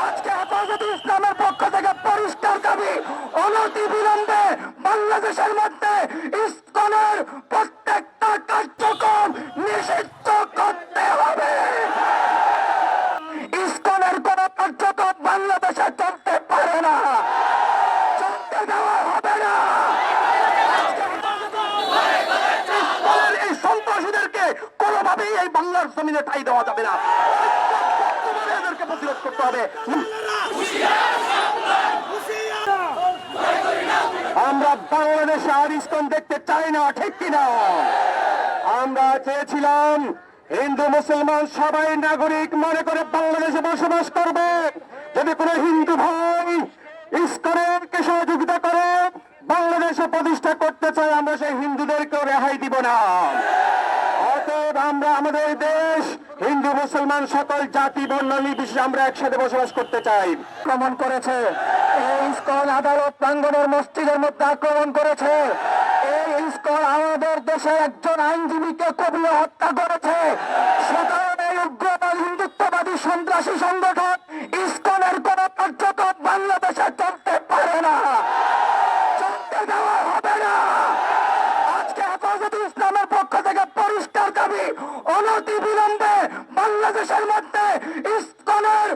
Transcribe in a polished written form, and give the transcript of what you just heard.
আজকে হেফাজতে ইসলামের পক্ষ থেকে পরিষ্কার দাবি, অনতি বিলম্বে বাংলাদেশের মধ্যে ইসকনের প্রত্যেকটা কার্যক্রম নিষিদ্ধ করতে হবে। ইসকনের কোন কার্যক্রম বাংলাদেশে চলতে পারে না, চলতে দেওয়া হবে না। ইসকনের এই সন্ত্রাসীদেরকে কোনোভাবেই এই বাংলার জমিনে ঠাঁই দেওয়া যাবে না, এদেরকে প্রতিরোধ করতে হবে। আমরা বাংলাদেশে আর ইসকন দেখতে চাই না, ঠিক কিনা? আমরা চেয়েছিলাম হিন্দু মুসলমান সবাই নাগরিক মনে করে বাংলাদেশে বসবাস করবে। যদি কোনো হিন্দু ভাই ইসকনকে সহযোগিতা করে বাংলাদেশে প্রতিষ্ঠা করতে চাই, আমরা সেই হিন্দুদেরকেও রেহাই দিব না। অতএব আমরা আমাদের দেশ হিন্দু মুসলমান সকল জাতি বর্ণ নির্বিশেষে আমরা একসাথে বসবাস করতে চাই। আক্রমণ করেছে এই ইসকন আদালত প্রাঙ্গণের মসজিদের মধ্যে আক্রমণ করেছে। এই ইসকন আমাদের দেশে একজন আইনজীবীকে কবিয়ে হত্যা করেছে। সুতরাং এই উগ্রবাদী হিন্দুত্ববাদী সন্ত্রাসী সংগঠন ইসকনের কোন কার্যক্রম বাংলাদেশে চলতে পারে না, চলতে দেওয়া হবে না। আজকে হেফাজতে ইসলামের পক্ষ থেকে পরিষ্কার দাবি, অনতি বিলম্বে বাংলাদেশের মধ্যে ইসকনের